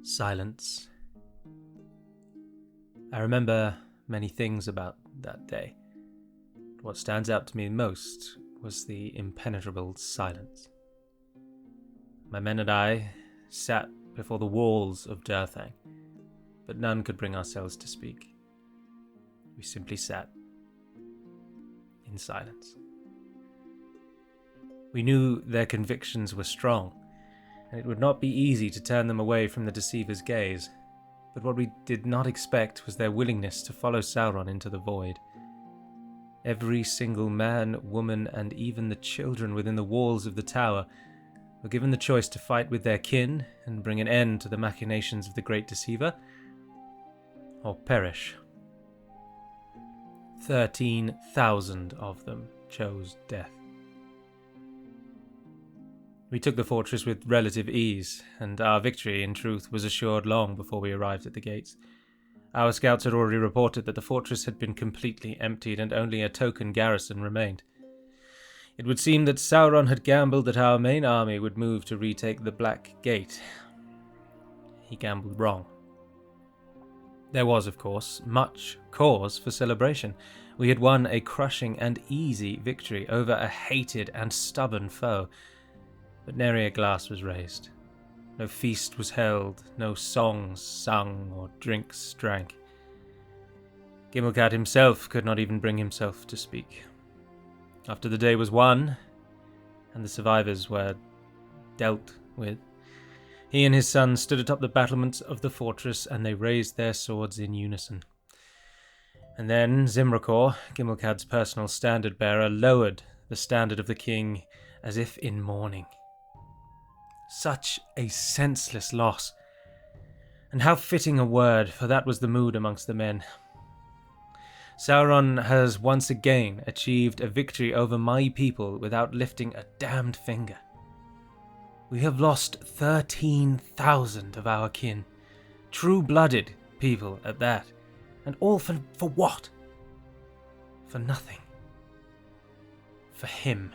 Silence. I remember many things about that day. What stands out to me most was the impenetrable silence. My men and I sat before the walls of Dirthang, but none could bring ourselves to speak. We simply sat in silence. We knew their convictions were strong, and it would not be easy to turn them away from the deceiver's gaze, but what we did not expect was their willingness to follow Sauron into the void. Every single man, woman, and even the children within the walls of the tower were given the choice to fight with their kin and bring an end to the machinations of the great deceiver, or perish. 13,000 of them chose death. We took the fortress with relative ease, and our victory, in truth, was assured long before we arrived at the gates. Our scouts had already reported that the fortress had been completely emptied and only a token garrison remained. It would seem that Sauron had gambled that our main army would move to retake the Black Gate. He gambled wrong. There was, of course, much cause for celebration. We had won a crushing and easy victory over a hated and stubborn foe. But nary a glass was raised. No feast was held, no songs sung or drinks drank. Gimmelcat himself could not even bring himself to speak. After the day was won, and the survivors were dealt with, he and his son stood atop the battlements of the fortress, and they raised their swords in unison. And then Zimricor, Gimmelcad's personal standard-bearer, lowered the standard of the king as if in mourning. Such a senseless loss. And how fitting a word, for that was the mood amongst the men. Sauron has once again achieved a victory over my people without lifting a damned finger. We have lost 13,000 of our kin, true-blooded people at that, and all for what? For nothing. For him.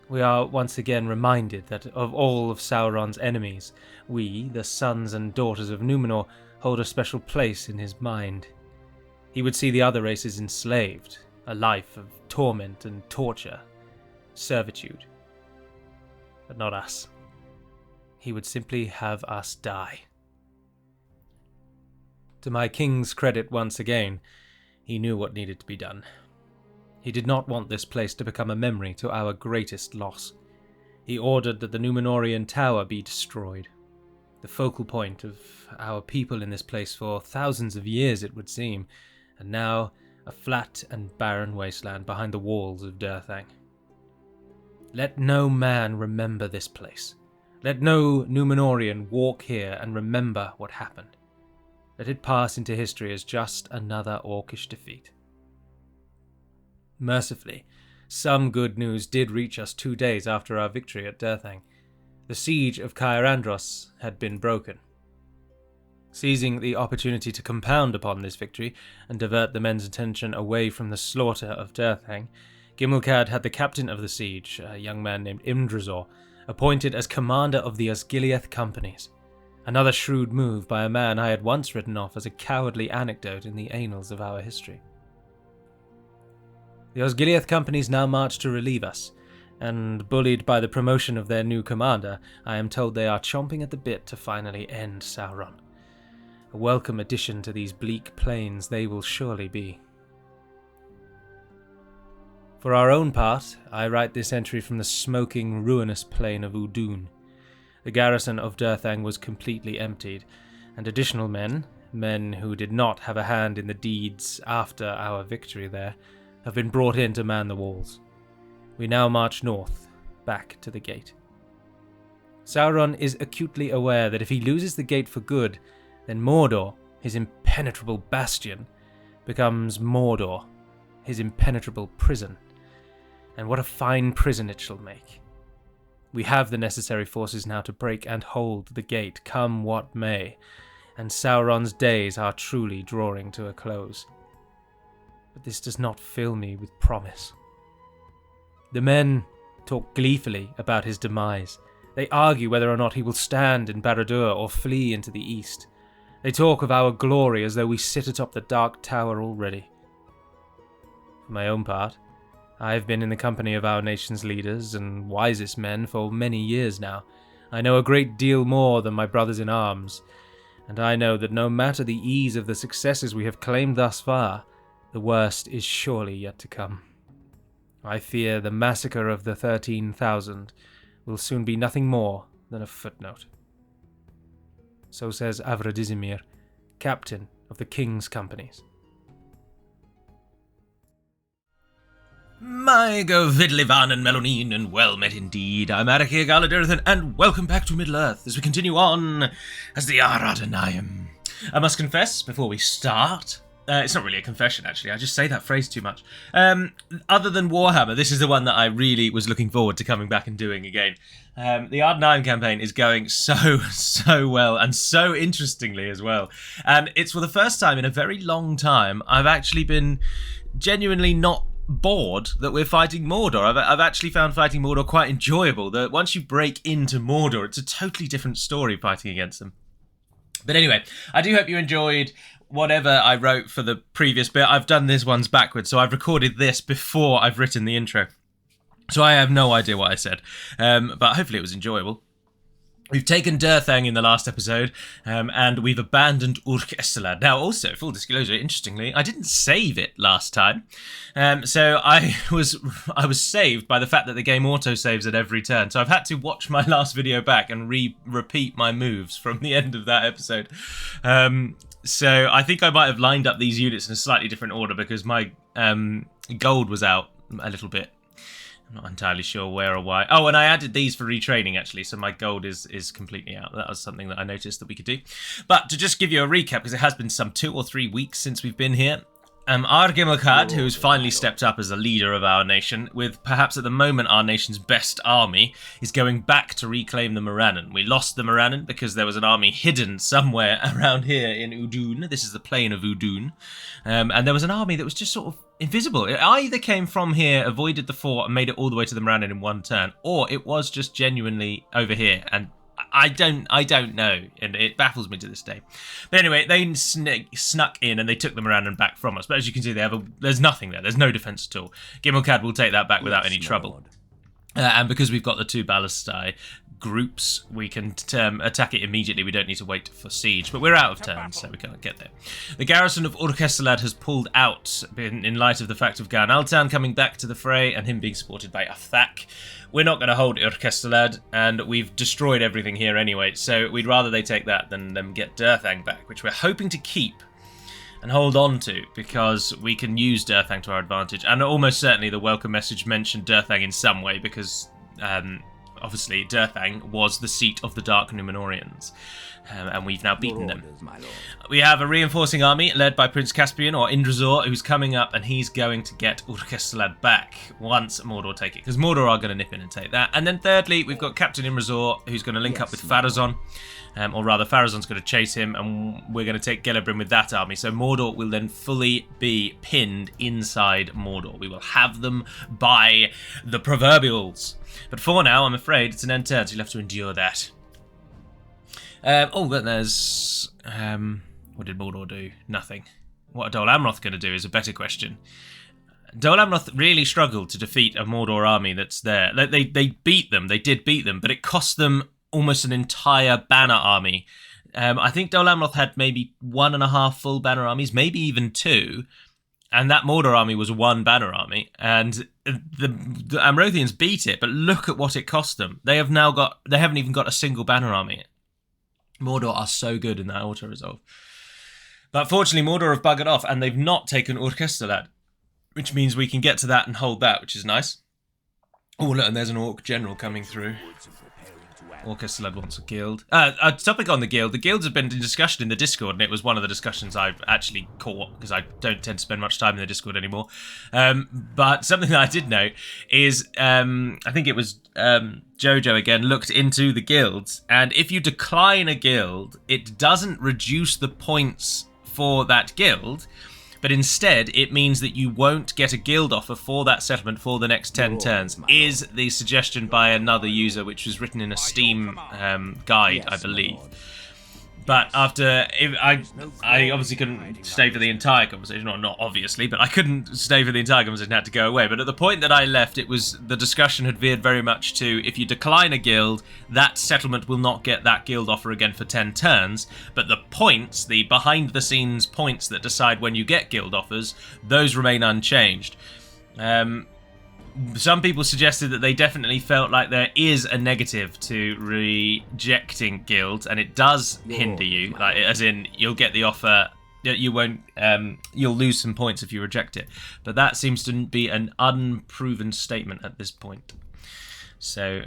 We are once again reminded that of all of Sauron's enemies, we, the sons and daughters of Númenor, hold a special place in his mind. He would see the other races enslaved, a life of torment and torture, servitude. But not us. He would simply have us die. To my king's credit once again, he knew what needed to be done. He did not want this place to become a memory to our greatest loss. He ordered that the Númenorian tower be destroyed. The focal point of our people in this place for thousands of years, it would seem, and now a flat and barren wasteland behind the walls of Dirthang. Let no man remember this place. Let no Númenorian walk here and remember what happened. Let it pass into history as just another orcish defeat. Mercifully, some good news did reach us 2 days after our victory at Dirthang. The siege of Caer Andros had been broken. Seizing the opportunity to compound upon this victory and divert the men's attention away from the slaughter of Dirthang, Gimmelcad had the captain of the siege, a young man named Imdrazor, appointed as commander of the Osgiliath companies. Another shrewd move by a man I had once written off as a cowardly anecdote in the annals of our history. The Osgiliath companies now march to relieve us, and bullied by the promotion of their new commander, I am told they are chomping at the bit to finally end Sauron. A welcome addition to these bleak plains they will surely be. For our own part, I write this entry from the smoking, ruinous plain of Udun. The garrison of Dirthang was completely emptied, and additional men who did not have a hand in the deeds after our victory there, have been brought in to man the walls. We now march north, back to the gate. Sauron is acutely aware that if he loses the gate for good, then Mordor, his impenetrable bastion, becomes Mordor, his impenetrable prison. And what a fine prison it shall make. We have the necessary forces now to break and hold the gate, come what may, and Sauron's days are truly drawing to a close. But this does not fill me with promise. The men talk gleefully about his demise, They argue whether or not he will stand in Barad-dûr or flee into the east. They talk of our glory as though we sit atop the Dark Tower already. For my own part, I have been in the company of our nation's leaders and wisest men for many years now. I know a great deal more than my brothers in arms, and I know that no matter the ease of the successes we have claimed thus far, the worst is surely yet to come. I fear the massacre of the 13,000 will soon be nothing more than a footnote. So says Avradizimir, captain of the king's companies. My go Vidlivan and Melonine, and well met indeed. I'm Arachir Galadirthan, and welcome back to Middle-earth as we continue on as the Ar-Adûnâim. I must confess, before we start, it's not really a confession actually, I just say that phrase too much. Other than Warhammer, this is the one that I really was looking forward to coming back and doing again. The Ar-Adûnâim campaign is going so well, and so interestingly as well. And it's for the first time in a very long time I've actually been genuinely not bored that we're fighting Mordor. I've actually found fighting Mordor quite enjoyable. That once you break into Mordor, it's a totally different story fighting against them. But anyway, I do hope you enjoyed whatever I wrote for the previous bit. I've done this ones backwards, so I've recorded this before I've written the intro. So I have no idea what I said, but hopefully it was enjoyable. We've taken Durthang in the last episode, and we've abandoned Urk-Estelad. Now, also, full disclosure, interestingly, I didn't save it last time. So I was saved by the fact that the game auto-saves at every turn. So I've had to watch my last video back and repeat my moves from the end of that episode. So I think I might have lined up these units in a slightly different order because my gold was out a little bit. I'm not entirely sure where or why. Oh, and I added these for retraining, actually, so my gold is completely out. That was something that I noticed that we could do. But to just give you a recap, because it has been some 2 or 3 weeks since we've been here, Ar-Gimmelkad, who's finally stepped up as a leader of our nation, with perhaps at the moment our nation's best army, is going back to reclaim the Morannon. We lost the Morannon because there was an army hidden somewhere around here in Udun. This is the plain of Udun. And there was an army that was just sort of invisible. It either came from here, avoided the fort, and made it all the way to the Morannon in one turn, or it was just genuinely over here, and I don't know, and it baffles me to this day. But anyway, they snuck in and they took the Morannon back from us. But as you can see, there's nothing there. There's no defense at all. Gimmelkad will take that back without any trouble. And because we've got the 2 ballistae groups, we can attack it immediately. We don't need to wait for siege, but we're out of turns, so we can't get there. The garrison of Urk-Estelad has pulled out in light of the fact of Gan Altan coming back to the fray and him being supported by Athak. We're not going to hold Urk-Estelad, and we've destroyed everything here anyway, so we'd rather they take that than them get Durthang back, which we're hoping to keep and hold on to, because we can use Durthang to our advantage. And almost certainly the welcome message mentioned Durthang in some way, because obviously Durthang was the seat of the Dark Númenóreans, and we've now beaten them. We have a reinforcing army led by Prince Caspian, or Indrazor, who's coming up, and he's going to get Urk-Estelad back once Mordor take it, because Mordor are going to nip in and take that. And then thirdly, we've got Captain Imrazor, who's going to link up with Pharazôn. Or rather, Pharazón's going to chase him, and we're going to take Gelebrim with that army. So Mordor will then fully be pinned inside Mordor. We will have them by the proverbials. But for now, I'm afraid it's an end turn, so you'll have to endure that. Then there's... what did Mordor do? Nothing. What are Dol Amroth going to do is a better question. Dol Amroth really struggled to defeat a Mordor army that's there. They beat them, they did beat them, but it cost them almost an entire banner army. I think Dol Amroth had maybe 1.5 full banner armies, maybe even 2, and that Mordor army was 1 banner army, and the Amrothians beat it, but look at what it cost them. They haven't even got a single banner army. Mordor are so good in that auto-resolve. But fortunately, Mordor have buggered off, and they've not taken Urk-Estelad, which means we can get to that and hold that, which is nice. Oh, look, and there's an Orc general coming through. Urk-Estelad wants a guild. A topic on the guild. The guilds have been in discussion in the Discord, and it was one of the discussions I've actually caught, because I don't tend to spend much time in the Discord anymore. But something that I did note is, I think it was Jojo again, looked into the guilds, and if you decline a guild, it doesn't reduce the points for that guild, but instead it means that you won't get a guild offer for that settlement for the next 10 turns, is the suggestion by another user, which was written in a Steam guide, I believe. But after, I obviously couldn't stay for the entire conversation, or not obviously, but I couldn't stay for the entire conversation, had to go away. But at the point that I left, it was, the discussion had veered very much to, if you decline a guild, that settlement will not get that guild offer again for 10 turns, but the points, the behind-the-scenes points that decide when you get guild offers, those remain unchanged. Some people suggested that they definitely felt like there is a negative to rejecting guilds, and it does hinder you, like, as in you'll get the offer, you won't, you'll lose some points if you reject it. But that seems to be an unproven statement at this point. So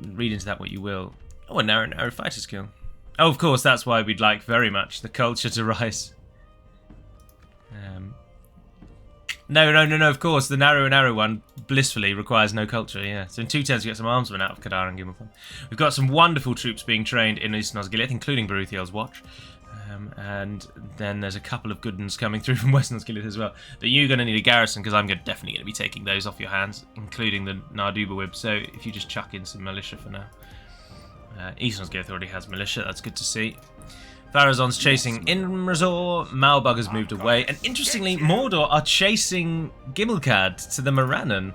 read into that what you will. Oh, a narrow fighter skill. Oh, of course, that's why we'd like very much the culture to rise. No, of course, the narrow one blissfully requires no culture, yeah. So in 2 turns we get some armsmen out of Kadar and Gimmelfan. We've got some wonderful troops being trained in Eastern Osgiliath, including Baruthiel's Watch. And then there's a couple of good ones coming through from Western Osgiliath as well. But you're going to need a garrison, because I'm definitely going to be taking those off your hands, including the Narduba Wib. So if you just chuck in some militia for now. Eastern Osgiliath already has militia, that's good to see. Farazon's chasing Imrazor, Malbug has moved away, and interestingly, Mordor are chasing Gimmelcad to the Morannon,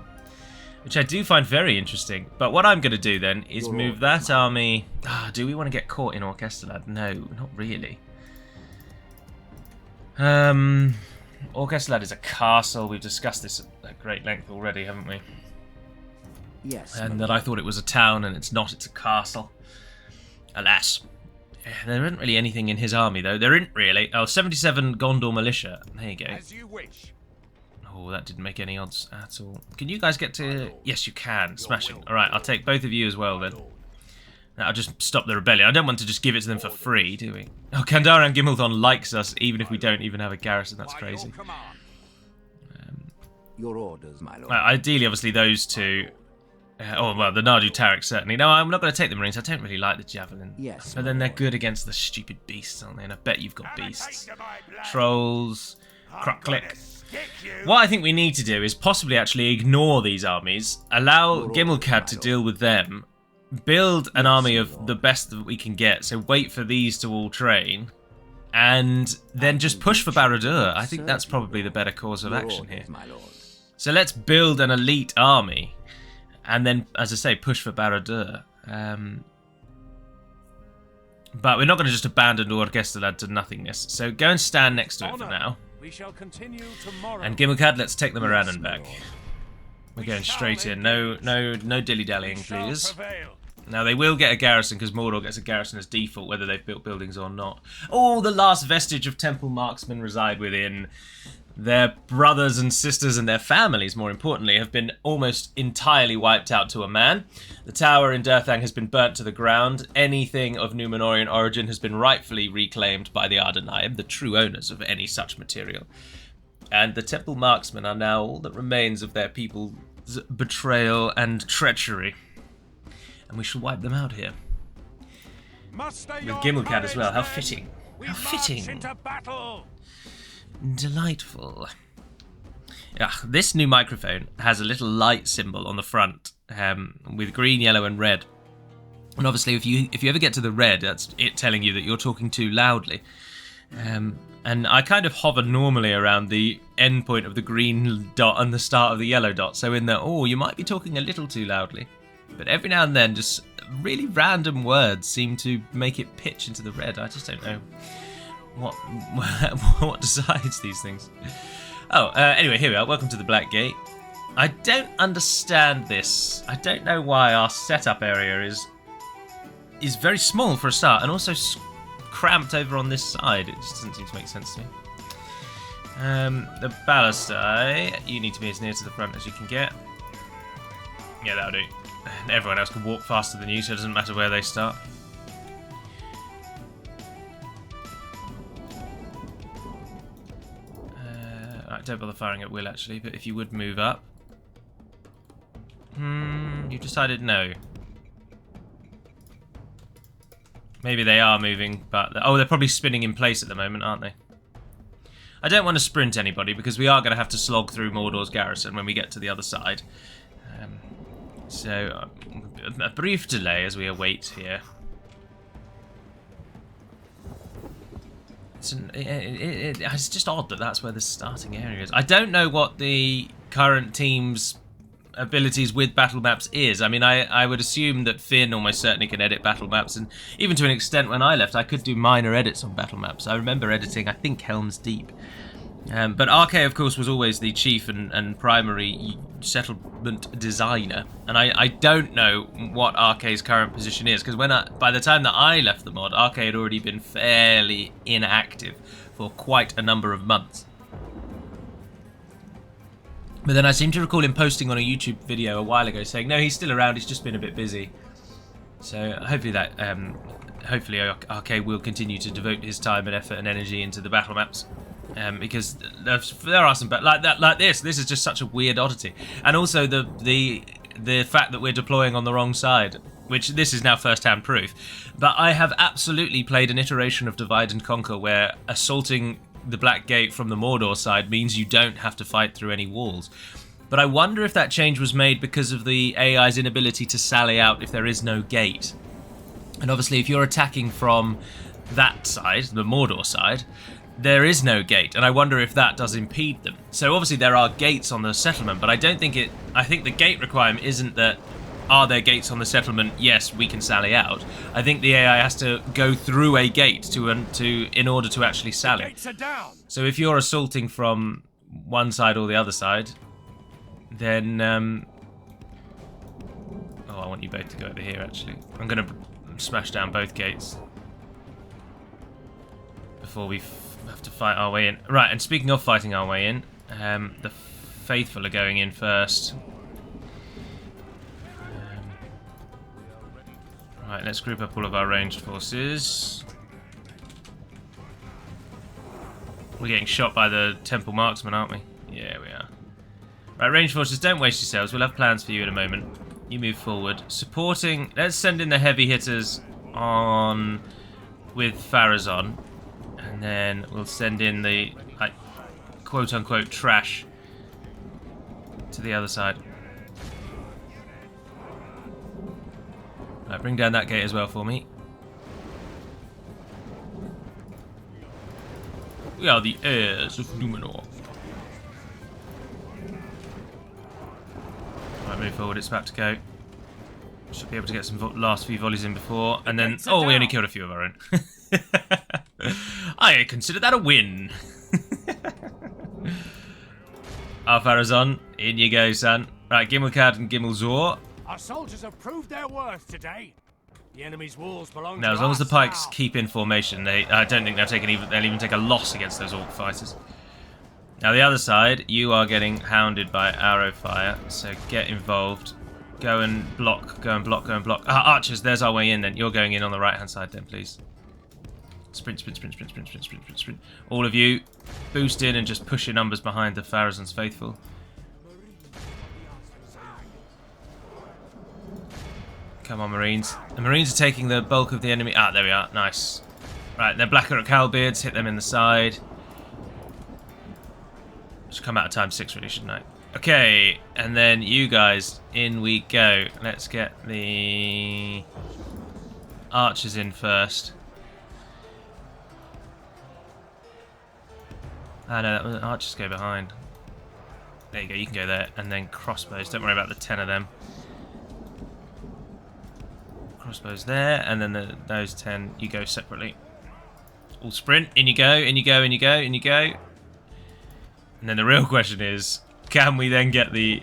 which I do find very interesting. But what I'm going to do then is move that army... do we want to get caught in Orkestrad? No, not really. Orkestrad is a castle, we've discussed this at great length already, haven't we? Yes. And that I thought it was a town, and it's not, it's a castle. Alas. There isn't really anything in his army, though. There isn't really. Oh, 77 Gondor militia. There you go. As you wish. Oh, that didn't make any odds at all. Can you guys get to... Yes, you can. Smashing. All right, I'll take both of you as well, then. I'll just stop the rebellion. I don't want to just give it to them for free, do we? Oh, Kandaran Gimmelthon likes us, even if we don't even have a garrison. That's crazy. Your orders, my lord. Ideally, obviously, those two... well, the Nardu Tarek, certainly. No, I'm not going to take the Marines. I don't really like the Javelin. Yes. But then they're good against the stupid beasts, aren't they? And I bet you've got beasts. Trolls, Crocklick. What I think we need to do is possibly actually ignore these armies, allow Gimmelcad to deal with them, build an army of the best that we can get, so wait for these to all train, and then just push for Barad-dûr. I think that's probably the better course of action here. So let's build an elite army. And then, as I say, push for Barad-dûr. But we're not going to just abandon Orkestrad to notheless. So go and stand next to it for now. We shall continue tomorrow. And Gimmelcad, let's take the Morannon back. We're going straight in. No dilly-dallying, please. Now, they will get a garrison, because Mordor gets a garrison as default, whether they've built buildings or not. Oh, the last vestige of Temple Marksmen reside within. Their brothers and sisters and their families, more importantly, have been almost entirely wiped out to a man. The tower in Durthang has been burnt to the ground. Anything of Númenorian origin has been rightfully reclaimed by the Ar-Adûnâim, the true owners of any such material. And the Temple Marksmen are now all that remains of their people's betrayal and treachery. And we shall wipe them out here. With Gimmelcad as well. How fitting. How fitting. Delightful. This new microphone has a little light symbol on the front with green, yellow and red. And obviously if you ever get to the red, that's it telling you that you're talking too loudly. And I kind of hover normally around the end point of the green dot and the start of the yellow dot. So in there, you might be talking a little too loudly. But every now and then, just really random words seem to make it pitch into the red. I just don't know what decides these things. Anyway, here we are. Welcome to the Black Gate. I don't understand this. I don't know why our setup area is very small for a start, and also cramped over on this side. It just doesn't seem to make sense to me. The ballistae, you need to be as near to the front as you can get. Yeah, that'll do. And everyone else can walk faster than you, so it doesn't matter where they start. Don't bother firing at will, actually, but if you would move up. You decided no. Maybe they are moving, but... they're probably spinning in place at the moment, aren't they? I don't want to sprint anybody because we are going to have to slog through Mordor's garrison when we get to the other side. So, a brief delay as we await here. It's just odd that that's where the starting area is. I don't know what the current team's abilities with battle maps is. I mean, I would assume that Finn almost certainly can edit battle maps, and even to an extent when I left, I could do minor edits on battle maps. I remember editing, I think, Helm's Deep. But RK, of course, was always the chief and primary settlement designer, and I don't know what RK's current position is, because by the time that I left the mod, RK had already been fairly inactive for quite a number of months. But then I seem to recall him posting on a YouTube video a while ago saying, no, he's still around, he's just been a bit busy. So hopefully hopefully RK will continue to devote his time and effort and energy into the battle maps. Because there are some like this is just such a weird oddity, and also the fact that we're deploying on the wrong side, which this is now first-hand proof. But I have absolutely played an iteration of Divide and Conquer where assaulting the Black Gate from the Mordor side means you don't have to fight through any walls. But I wonder if that change was made because of the AI's inability to sally out if there is no gate. And obviously if you're attacking from that side, the Mordor side, there is no gate, and I wonder if that does impede them. So obviously there are gates on the settlement, but I don't think I think the gate requirement isn't that, are there gates on the settlement? Yes, we can sally out. I think the AI has to go through a gate in order to actually sally. Gates are down. So if you're assaulting from one side or the other side, then oh, I want you both to go over here. Actually, I'm going to smash down both gates before we have to fight our way in. Right, and speaking of fighting our way in, the faithful are going in first. Right, let's group up all of our ranged forces. We're getting shot by the temple marksman, aren't we? Yeah, we are. Right, ranged forces, don't waste yourselves. We'll have plans for you in a moment. You move forward. Supporting, let's send in the heavy hitters on with Pharazon. And then we'll send in the, like, quote-unquote trash to the other side. Right, bring down that gate as well for me. We are the heirs of Numenor. Right, move forward, it's about to go. Should be able to get some last few volleys in before, and then... Oh, we only killed a few of our own. I consider that a win. Al-Pharazon, in you go, son. Right, Gimmelcad and Gimmelzor. Our soldiers have proved their worth today. The enemy's walls belong now, to as long as the us pikes now. keep in formation, I don't think they'll even take a loss against those orc fighters. Now, the other side, you are getting hounded by arrow fire, so get involved. Go and block, go and block, go and block. Ah, archers, there's our way in then. You're going in on the right-hand side then, please. Sprint, sprint, sprint, sprint, sprint, sprint, sprint, sprint, sprint. All of you, boost in and just push your numbers behind the Pharazon's faithful. Come on, Marines. The Marines are taking the bulk of the enemy. Ah, there we are. Nice. Right, they're Blackrock halberds. Hit them in the side. Should come out of time 6, really, shouldn't I? Okay, and then you guys, in we go. Let's get the archers in first. Ah, no, archers go behind. There you go, you can go there. And then crossbows. Don't worry about the 10 of them. Crossbows there, and then those 10, you go separately. All sprint, in you go, in you go, in you go, in you go. And then the real question is, can we then get the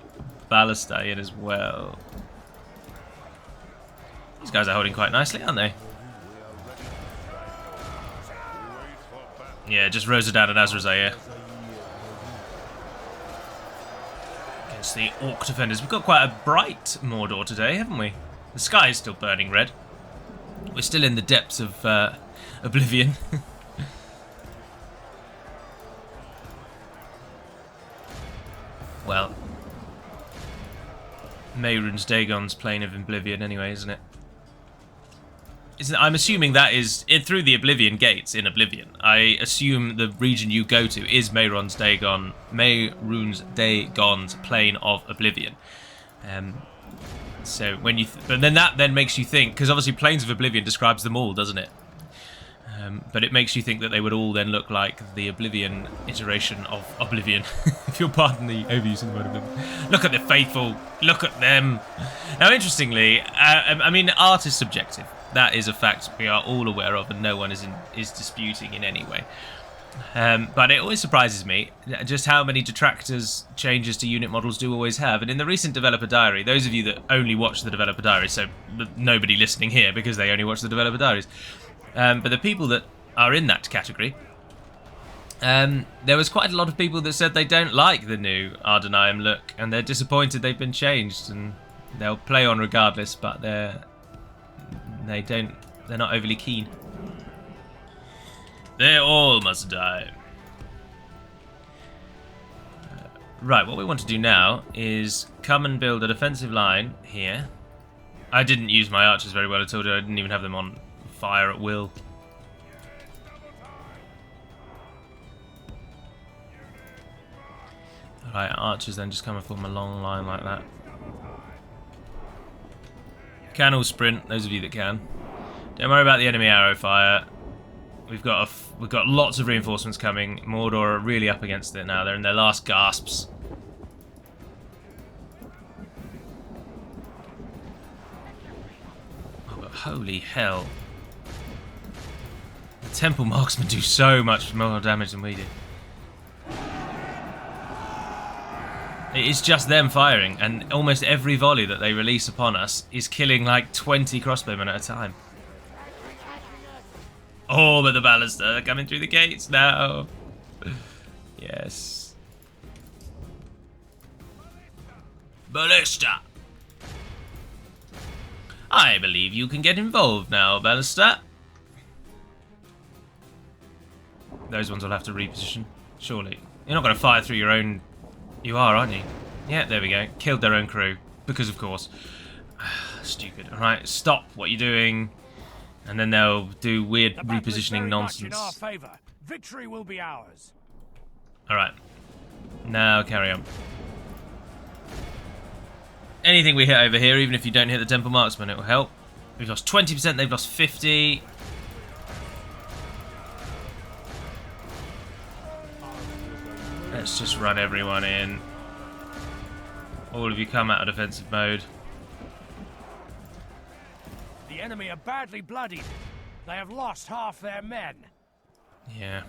Ballistae in as well? These guys are holding quite nicely, aren't they? Yeah, just Rosadan and Azrazair. Against the Orc defenders. We've got quite a bright Mordor today, haven't we? The sky is still burning red. We're still in the depths of oblivion. Well, Meyrun's Dagon's plane of oblivion anyway, isn't it? I'm assuming that is through the Oblivion gates in Oblivion. I assume the region you go to is Mehrunes Dagon's Plane of Oblivion. So when you, but then that then makes you think, because obviously Planes of Oblivion describes them all, doesn't it? But it makes you think that they would all then look like the Oblivion iteration of Oblivion. If you'll pardon the overuse of the word Oblivion. Look at the faithful. Look at them. Now, interestingly, I mean, art is subjective. That is a fact we are all aware of, and no one is disputing in any way. But it always surprises me just how many detractors changes to unit models do always have. And in the recent developer diary, those of you that only watch the developer diary, so nobody listening here because they only watch the developer diaries, but the people that are in that category, there was quite a lot of people that said they don't like the new Ar-Adûnâim look, and they're disappointed they've been changed, and they'll play on regardless, but they're not overly keen. They all must die. Right, what we want to do now is come and build a defensive line here. I didn't use my archers very well at all. I didn't even have them on fire at will. Right, archers then just come and form a long line like that. Can all sprint, those of you that can. Don't worry about the enemy arrow fire. We've got lots of reinforcements coming. Mordor are really up against it now. They're in their last gasps. Oh, but holy hell. The Temple Marksmen do so much more damage than we do. It is just them firing, and almost every volley that they release upon us is killing like 20 crossbowmen at a time. Oh, but the ballista are coming through the gates now. Yes. Ballista! I believe you can get involved now, ballista. Those ones will have to reposition, surely. You're not going to fire through your own... You are, aren't you? Yeah, there we go. Killed their own crew. Because of course. Stupid. Alright, stop what you're doing. And then they'll do weird repositioning nonsense. In our favor. Victory will be ours. Alright. Now carry on. Anything we hit over here, even if you don't hit the Temple Marksman, it will help. We've lost 20%, they've lost 50%. Let's just run everyone in. All of you come out of defensive mode. The enemy are badly bloodied. They have lost half their men. Yeah.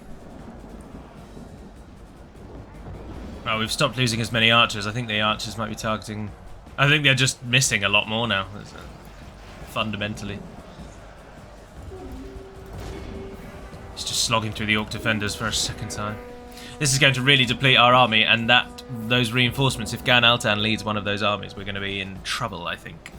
Well, we've stopped losing as many archers. I think the archers might be targeting... I think they're just missing a lot more now, fundamentally. It's just slogging through the Orc defenders for a second time. This is going to really deplete our army, and those reinforcements, if Gan Altan leads one of those armies, we're going to be in trouble, I think.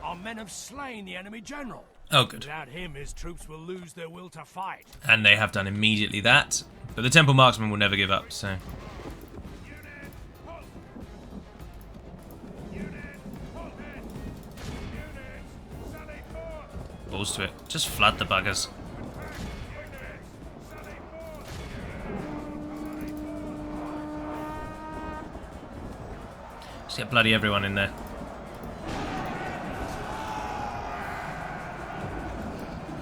Our men have slain the enemy general. Oh, good. Without him, his troops will lose their will to fight. And they have done immediately that. But the Temple Marksmen will never give up, so... Balls to it. Just flood the buggers. Just get bloody everyone in there.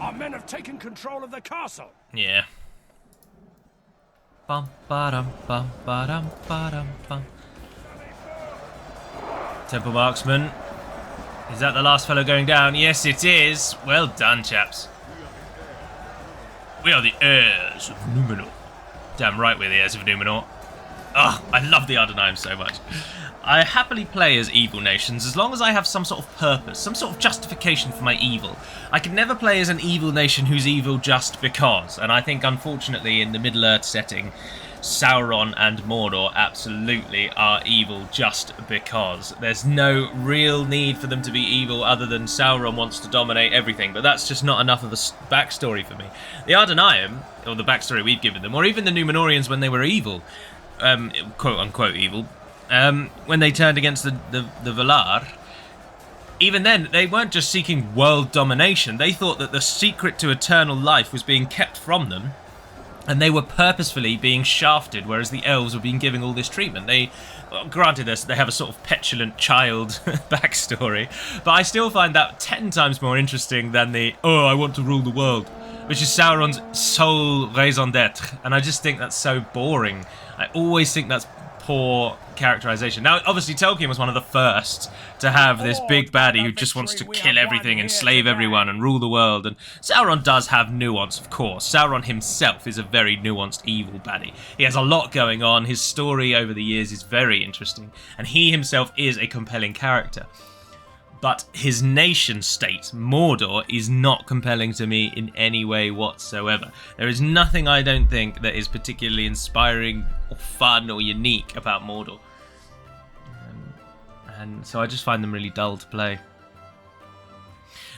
Our men have taken control of the castle. Yeah. Bum ba dum bum ba dum ba dum bum. Temple Marksman. Is that the last fellow going down? Yes, it is. Well done, chaps. We are the heirs of Numenor. Damn right we're the heirs of Numenor. Ah, I love the Ar-Adûnâim so much. I happily play as evil nations as long as I have some sort of purpose, some sort of justification for my evil. I can never play as an evil nation who's evil just because, and I think unfortunately in the Middle-earth setting, Sauron and Mordor absolutely are evil just because. There's no real need for them to be evil other than Sauron wants to dominate everything, but that's just not enough of a backstory for me. The Ar-Adûnâim, or the backstory we've given them, or even the Númenóreans when they were evil, quote-unquote evil, when they turned against the Valar, even then, they weren't just seeking world domination. They thought that the secret to eternal life was being kept from them, and they were purposefully being shafted, whereas the elves were being given all this treatment. Granted, they have a sort of petulant child backstory, but I still find that 10 times more interesting than I want to rule the world, which is Sauron's sole raison d'etre, and I just think that's so boring. I always think that's poor characterization. Now, obviously, Tolkien was one of the first to have this big baddie who just wants to kill everything and slave everyone and rule the world, and Sauron does have nuance, of course. Sauron himself is a very nuanced evil baddie. He has a lot going on. His story over the years is very interesting, and he himself is a compelling character. But his nation state, Mordor, is not compelling to me in any way whatsoever. There is nothing, I don't think, that is particularly inspiring or fun or unique about Mordor. And so I just find them really dull to play.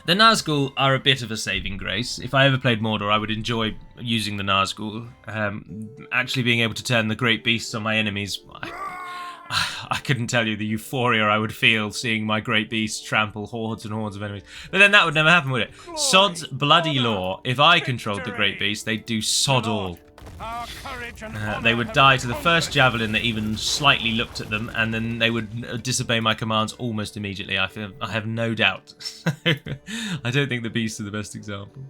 The Nazgul are a bit of a saving grace. If I ever played Mordor, I would enjoy using the Nazgul. Actually being able to turn the great beasts on my enemies... I couldn't tell you the euphoria I would feel seeing my great beast trample hordes and hordes of enemies. But then that would never happen, would it? Sod's bloody law. If I controlled the great beast, they'd do sod all. They would die to the first javelin that even slightly looked at them, and then they would disobey my commands almost immediately. I have no doubt. I don't think the beasts are the best example.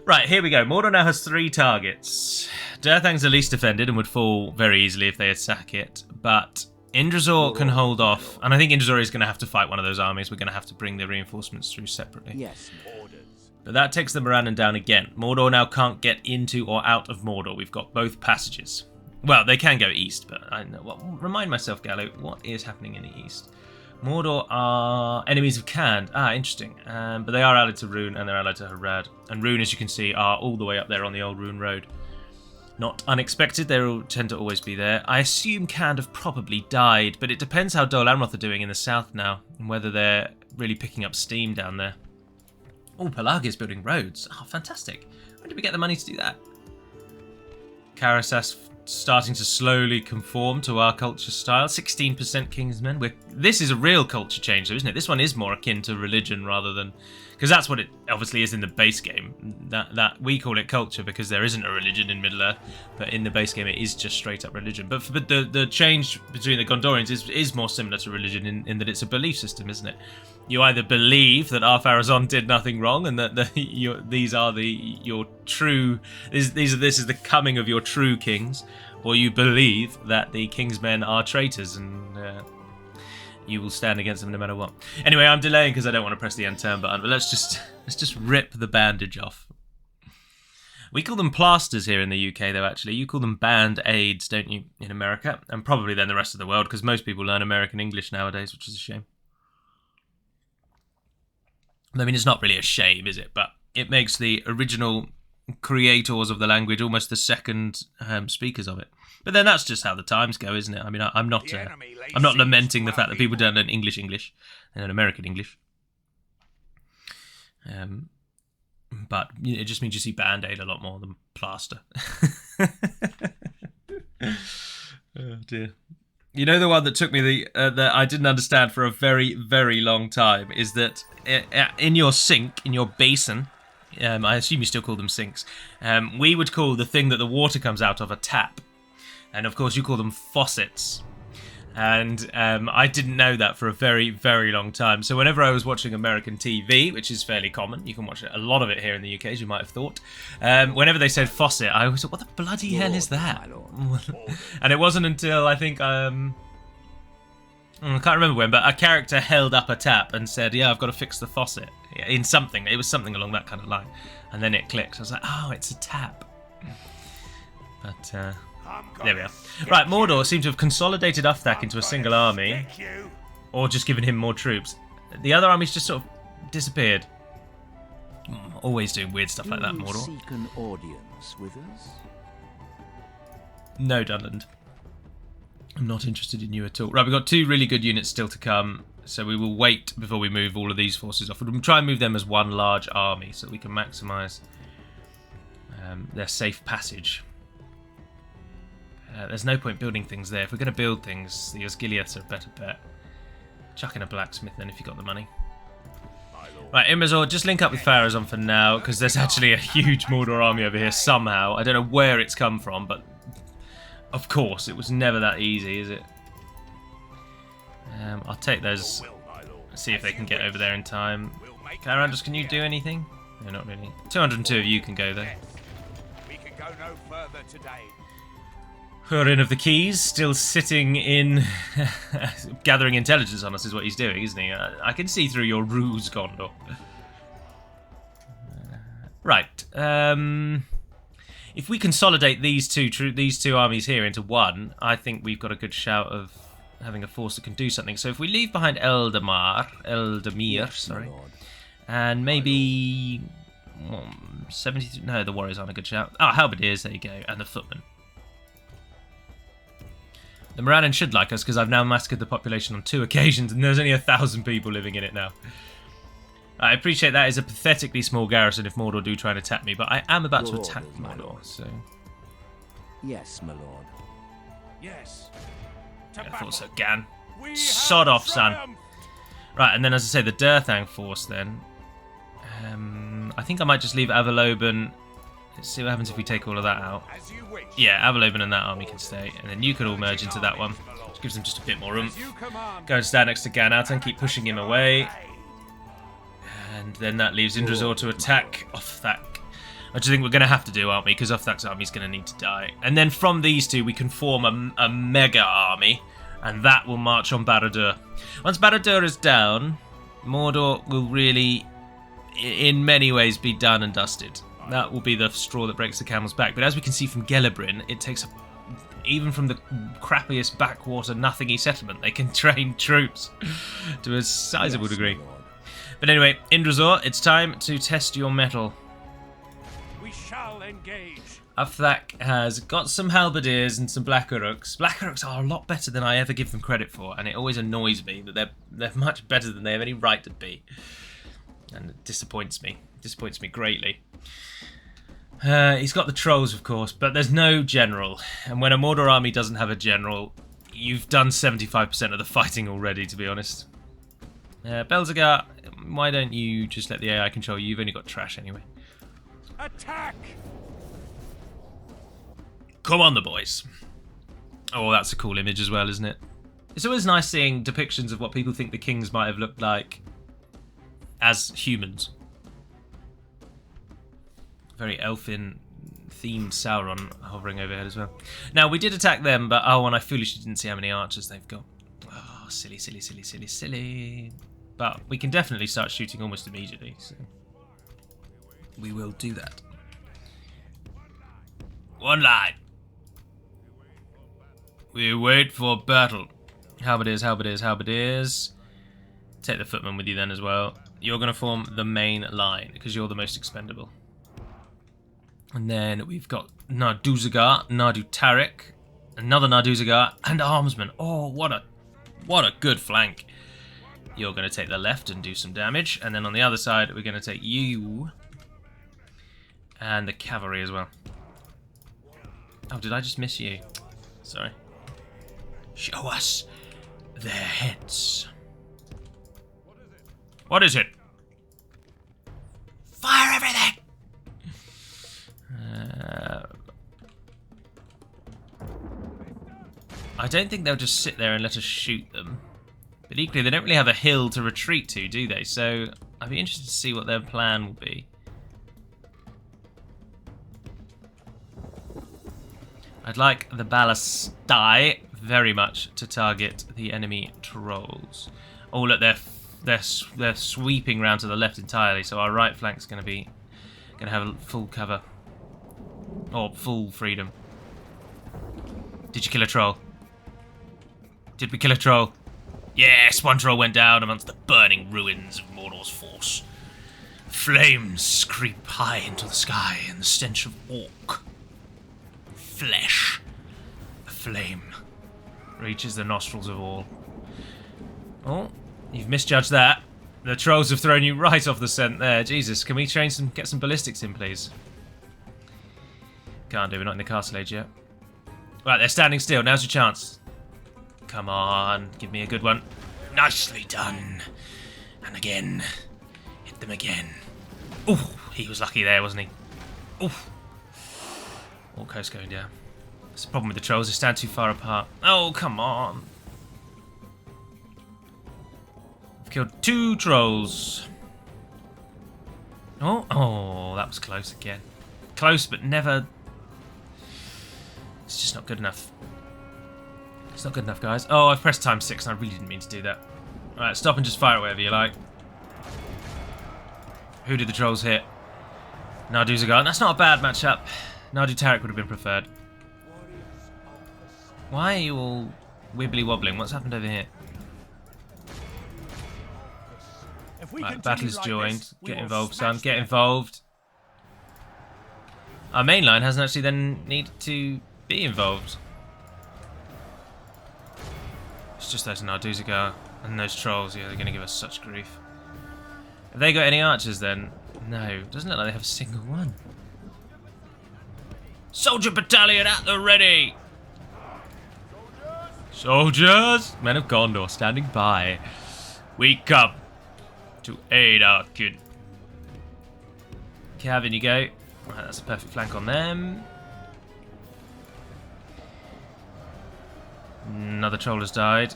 Right, here we go. Mordor now has 3 targets. Durthang's the least defended and would fall very easily if they attack it, but Indrazor can hold off, and I think Indrazor is going to have to fight one of those armies. We're going to have to bring the reinforcements through separately. Yes. But that takes the Morannon down again. Mordor now can't get into or out of Mordor. We've got both passages. Well, they can go east, but I know. Well, remind myself, Gallo, what is happening in the east? Mordor are enemies of Khand. Interesting. But they are allied to Rhûn, and they're allied to Harad. And Rhûn, as you can see, are all the way up there on the old Rhûn Road. Not unexpected, they tend to always be there. I assume Khand have probably died, but it depends how Dol Amroth are doing in the south now, and whether they're really picking up steam down there. Oh, Pelag's building roads. Oh, fantastic. When did we get the money to do that? Karasas starting to slowly conform to our culture style. 16% Kingsmen. This is a real culture change, though, isn't it? This one is more akin to religion rather than... Because that's what it obviously is in the base game. That we call it culture because there isn't a religion in Middle-earth, but in the base game it is just straight-up religion. But the change between the Gondorians is more similar to religion in that it's a belief system, isn't it? You either believe that Ar-Pharazôn did nothing wrong and that this is the coming of your true kings, or you believe that the Kingsmen are traitors and you will stand against them no matter what. Anyway, I'm delaying because I don't want to press the end turn button, but let's just rip the bandage off. We call them plasters here in the UK, though, actually. You call them band-aids, don't you, in America? And probably then the rest of the world, because most people learn American English nowadays, which is a shame. I mean, it's not really a shame, is it? But it makes the original creators of the language almost the second speakers of it. But then that's just how the times go, isn't it? I mean, I'm not lamenting the fact that people don't learn English. They learn American English. But it just means you see Band-Aid a lot more than plaster. Oh dear. You know, the one that took me that I didn't understand for a very, very long time is that in your sink, in your basin, I assume you still call them sinks, we would call the thing that the water comes out of a tap. And of course you call them faucets. And I didn't know that for a very, very long time. So whenever I was watching American TV, which is fairly common, you can watch a lot of it here in the UK, as you might have thought, whenever they said faucet, I always thought, what the bloody hell is that? And it wasn't until, I think, I can't remember when, but a character held up a tap and said, yeah, I've got to fix the faucet. In something. It was something along that kind of line. And then it clicked. I was like, oh, it's a tap. But, there we are. Right, Mordor seems to have consolidated Uthak into a single army, or just given him more troops. The other armies just sort of disappeared. Always doing weird stuff like that, Mordor. Seek an audience with us? No, Dunland. I'm not interested in you at all. Right, we've got 2 really good units still to come, so we will wait before we move all of these forces off. We'll try and move them as one large army so we can maximise their safe passage. There's no point building things there. If we're going to build things, the Osgiliaths are a better bet. Chuck in a blacksmith then if you've got the money. Right, Imrazor, just link up with Pharazon for now, because there's actually a huge Mordor army over here somehow. I don't know where it's come from, but of course, it was never that easy, is it? I'll take those, see if they can get over there in time. Carandos, can you do anything? No, not really. 202 of you can go there. We can go no further today. Hurin of the Keys, still sitting in... gathering intelligence on us is what he's doing, isn't he? I can see through your ruse, Gondor. Right. If we consolidate these two armies here into one, I think we've got a good shout of having a force that can do something. So if we leave behind Eldamir, sorry, and maybe 73... No, the warriors aren't a good shout. Oh, halberdiers, there you go, and the footmen. The Morannon should like us because I've now massacred the population on 2 occasions and there's only 1,000 people living in it now. I appreciate that is a pathetically small garrison if Mordor do try and attack me, but I am about to attack Mordor, so... Yes, my lord. Yes. I thought so, Gan. Sod off, son. Right, and then as I say, the Durthang force then. I think I might just leave Avaloban. Let's see what happens if we take all of that out. Yeah, Avaloban and that army can stay. And then you could all merge into that one. Which gives them just a bit more room. Go and stand next to Ganat and keep pushing him away. And then that leaves Indrazor to attack Othak. Which I think we're going to have to do, aren't we? Because Othak's army's going to need to die. And then from these two, we can form a mega army. And that will march on Barad-dûr. Once Barad-dûr is down, Mordor will really, in many ways, be done and dusted. That will be the straw that breaks the camel's back. But as we can see from Gelebrin, it takes, even from the crappiest backwater nothingy settlement, they can train troops to a sizable degree. But anyway, Indrazor, it's time to test your mettle. We shall engage. Othak has got some halberdiers and some Blackrocks. Blackrocks are a lot better than I ever give them credit for, and it always annoys me that they're much better than they have any right to be. And it disappoints me. Disappoints me greatly. He's got the trolls, of course, but there's no general. And when a Mordor army doesn't have a general, you've done 75% of the fighting already, to be honest. Belzegar, why don't you just let the AI control you? You've only got trash anyway. Attack! Come on, the boys. Oh, that's a cool image as well, isn't it? It's always nice seeing depictions of what people think the kings might have looked like as humans. Very elfin themed Sauron hovering overhead as well. Now, we did attack them, but oh, and I foolishly didn't see how many archers they've got. Oh, silly, silly, silly, silly, silly. But we can definitely start shooting almost immediately, so we will do that. One line. We wait for battle. Halberdiers, halberdiers, halberdiers. Take the footmen with you then as well. You're going to form the main line because you're the most expendable. And then we've got Narduzagar, Nardu Tarik, another Narduzagar, and Armsman. Oh, what a good flank. You're going to take the left and do some damage. And then on the other side, we're going to take you and the cavalry as well. Oh, did I just miss you? Sorry. Show us their heads. What is it? Fire everything! I don't think they'll just sit there and let us shoot them. But equally, they don't really have a hill to retreat to, do they? So I'd be interested to see what their plan will be. I'd like the ballistae very much to target the enemy trolls. Oh, look, they're sweeping round to the left entirely, so our right flank's going to have a full cover. Or full freedom. Did you kill a troll? Did we kill a troll? Yes, one troll went down amongst the burning ruins of Mordor's force. Flames creep high into the sky, and the stench of orc flesh, aflame, reaches the nostrils of all. Oh, you've misjudged that. The trolls have thrown you right off the scent there. Jesus, can we get some ballistics in, please? Can't do, we're not in the castle age yet. Right, they're standing still. Now's your chance. Come on, give me a good one. Nicely done. And again. them again. Oh, he was lucky there, wasn't he? Oh. All coast going down. That's the problem with the trolls, they stand too far apart. Oh, come on. I've killed 2 trolls. Oh, that was close again. Close, but never... It's just not good enough. It's not good enough, guys. Oh, I've pressed time 6 and I really didn't mean to do that. Alright, stop and just fire it wherever you like. Who did the trolls hit? Ar-Adûnâim Ziegler. That's not a bad matchup. Ar-Adûnâim Tarik would have been preferred. Why are you all wibbly wobbling? What's happened over here? Right, battle is joined. Get involved, son. Get involved. Our main line hasn't actually then needed to be involved. It's just those Ar-Adûnâim Ziegler and those trolls. Yeah, they're going to give us such grief. Have they got any archers then? No. Doesn't look like they have a single one. Soldier battalion at the ready! Soldiers! Men of Gondor standing by. We come to aid our kin. Cav, in you go. Right, that's a perfect flank on them. Another troll has died.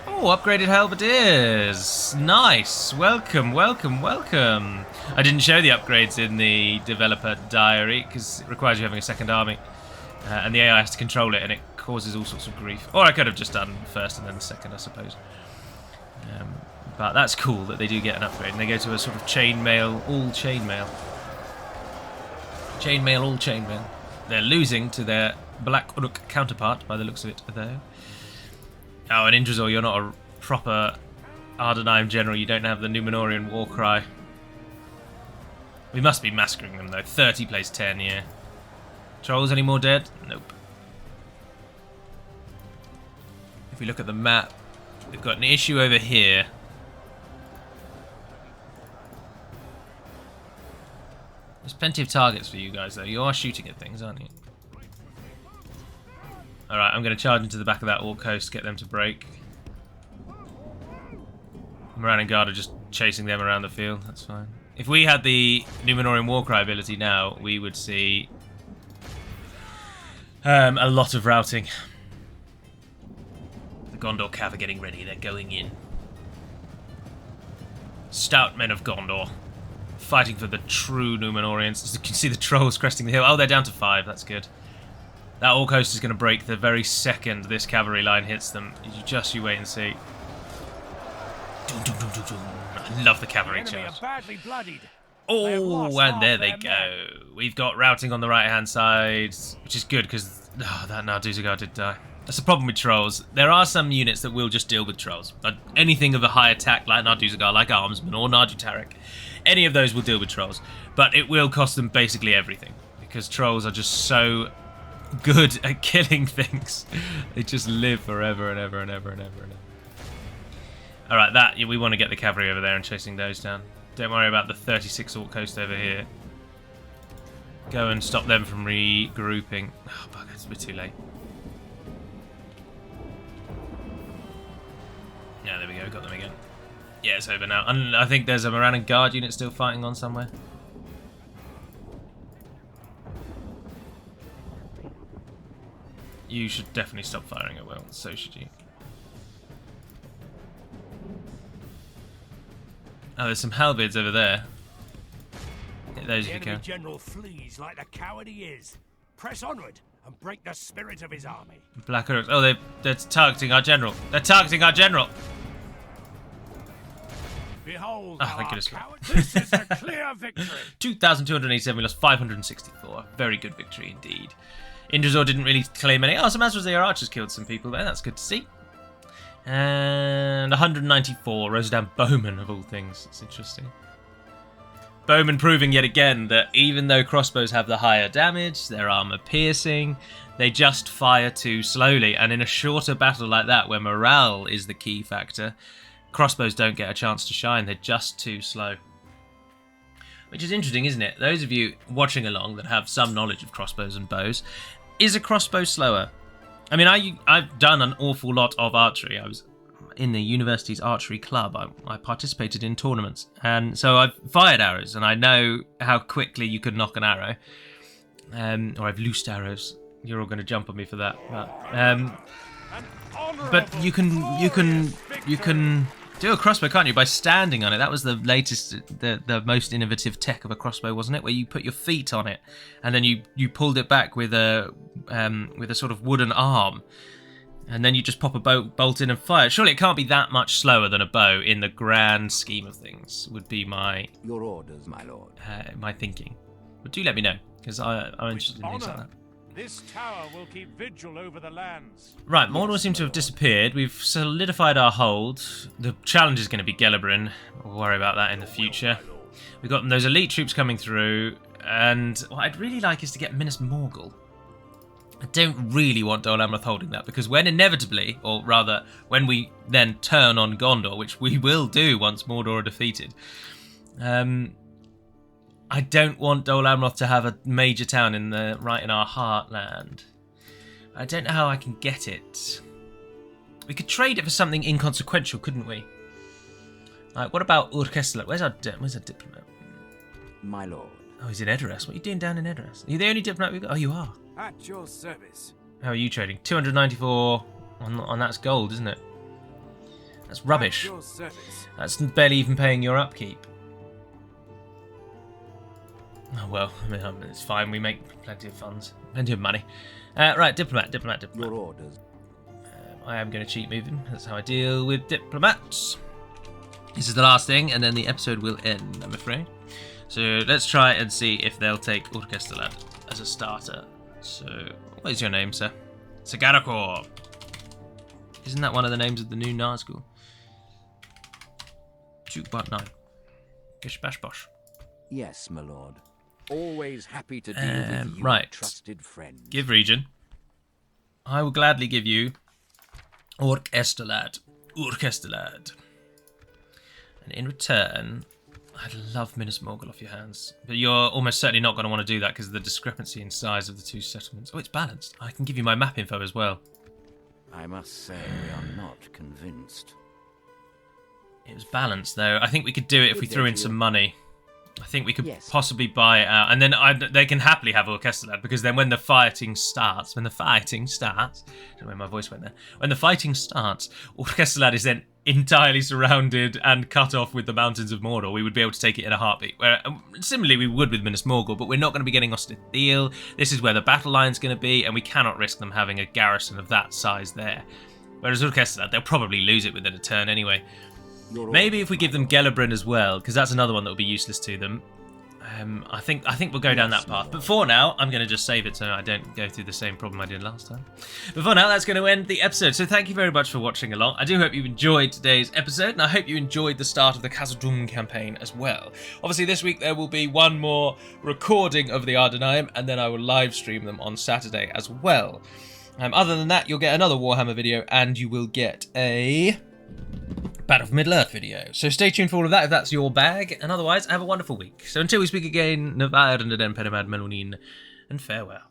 Oh, upgraded halberdiers. Nice. Welcome, welcome, welcome. I didn't show the upgrades in the developer diary because it requires you having a second army. And the AI has to control it and it causes all sorts of grief. Or I could have just done first and then the second, I suppose. But that's cool that they do get an upgrade. And they go to a sort of chainmail, all chainmail. Chainmail, all chainmail. They're losing to their Blackrock counterpart by the looks of it, though. Oh, and Indrazor, you're not a proper Ar-Adûnâim general. You don't have the Númenórean war cry. We must be massacring them, though. 30 plays 10, yeah. Trolls any more dead? Nope. If we look at the map, we've got an issue over here. There's plenty of targets for you guys, though. You are shooting at things, aren't you? Alright, I'm going to charge into the back of that Orc coast, get them to break. Moran and Guard are just chasing them around the field. That's fine. If we had the Númenórean Warcry ability now, we would see a lot of routing. The Gondor Cav are getting ready. They're going in. Stout men of Gondor. Fighting for the true Númenóreans. As you can see the trolls cresting the hill. Oh, they're down to 5. That's good. That Orc host is going to break the very second this cavalry line hits them. You wait and see. I love the cavalry charge. Oh, and there they go. We've got routing on the right-hand side, which is good because that Ar-Adûnâim Ziegler did die. That's the problem with trolls. There are some units that will just deal with trolls. Anything of a high attack like Ar-Adûnâim Ziegler, like Armsmen or Ar-Adûnâim Tarik, any of those will deal with trolls. But it will cost them basically everything because trolls are just so good at killing things. They just live forever and ever and ever and ever and ever. Alright, we want to get the cavalry over there and chasing those down. Don't worry about the 36 Orc coast over here. Go and stop them from regrouping. Oh, bugger, it's a bit too late. Yeah, there we go, got them again. Yeah, it's over now. And I think there's a Moran and Guard unit still fighting on somewhere. You should definitely stop firing at will, so should you. Oh, there's some halberds over there. Hit those if you can. The general flees like the coward he is. Press onward and break the spirit of his army. Blackrock. Oh, they're targeting our general. They're targeting our general. Behold, thank goodness. This is a clear victory. 2,287. We lost 564. Very good victory indeed. Indrazor didn't really claim any. Oh, some Azrael archers killed some people there. That's good to see. And 194, Rosedam Bowman of all things. It's interesting. Bowman proving yet again that even though crossbows have the higher damage, their armor piercing, they just fire too slowly. And in a shorter battle like that, where morale is the key factor, crossbows don't get a chance to shine. They're just too slow. Which is interesting, isn't it? Those of you watching along that have some knowledge of crossbows and bows, is a crossbow slower? I mean, I've done an awful lot of archery. I was in the university's archery club. I participated in tournaments, and so I've fired arrows, and I know how quickly you can knock an arrow. Or I've loosed arrows. You're all going to jump on me for that. But you can do a crossbow, can't you? By standing on it. That was the latest, the most innovative tech of a crossbow, wasn't it? Where you put your feet on it, and then you pulled it back with a sort of wooden arm. And then you just pop a bolt in and fire. Surely it can't be that much slower than a bow in the grand scheme of things, would be my... Your orders, my lord. My thinking. But do let me know, because I'm interested in things like that. This tower will keep vigil over the lands. Right, Mordor seems to have disappeared. We've solidified our hold. The challenge is going to be Gellibrand. We'll worry about that in the future. We've got those elite troops coming through, and what I'd really like is to get Minas Morgul. I don't really want Dol Amroth holding that, because when inevitably, or rather, when we then turn on Gondor, which we will do once Mordor are defeated, I don't want Dol Amroth to have a major town right in our heartland. I don't know how I can get it. We could trade it for something inconsequential, couldn't we? Like, what about Ur-Kestler? Where's our diplomat? My lord. Oh, he's in Edoras. What are you doing down in Edoras? Are you the only diplomat we've got? Oh, you are. At your service. How are you trading? 294 on that's gold, isn't it? That's rubbish. At your service. That's barely even paying your upkeep. Oh well, I mean, it's fine. We make plenty of funds, plenty of money. Right, diplomat. Your orders. I am going to cheat move him. That's how I deal with diplomats. This is the last thing, and then the episode will end, I'm afraid. So let's try and see if they'll take Ur-Kestler as a starter. So, what is your name, sir? Sagarakor. Isn't that one of the names of the new Nazgul? Jukebot 9. Gish bash bosh. Yes, my lord. Always happy to deal with you, right. trusted friend. Give region. I will gladly give you Ur-Kestler. And in return, I'd love Minas Morgul off your hands. But you're almost certainly not going to want to do that because of the discrepancy in size of the two settlements. Oh, it's balanced. I can give you my map info as well. I must say we are not convinced. It was balanced, though. I think we could do it if we threw in some money. I think we could possibly buy it out. And then they can happily have Ur-Kestler, because then when the fighting starts... I don't know where my voice went there. When the fighting starts, Ur-Kestler is then entirely surrounded and cut off with the mountains of Mordor. We would be able to take it in a heartbeat. Where similarly, we would with Minas Morgul, but we're not going to be getting Ostithil. This is where the battle line's going to be, and we cannot risk them having a garrison of that size there. Whereas Ur-Kestler, they'll probably lose it within a turn anyway. Maybe if we give them Gellibrand as well, because that's another one that will be useless to them. I think we'll go down that path. But for now, I'm going to just save it so I don't go through the same problem I did last time. But for now, that's going to end the episode. So thank you very much for watching along. I do hope you've enjoyed today's episode, and I hope you enjoyed the start of the Khazad-dûm campaign as well. Obviously, this week there will be one more recording of the Ar-Adûnâim, and then I will live stream them on Saturday as well. Other than that, you'll get another Warhammer video, and you will get a Battle for Middle-earth video. So stay tuned for all of that if that's your bag, and otherwise have a wonderful week. So until we speak again, Navair and Aden Penamad Melunin, and farewell.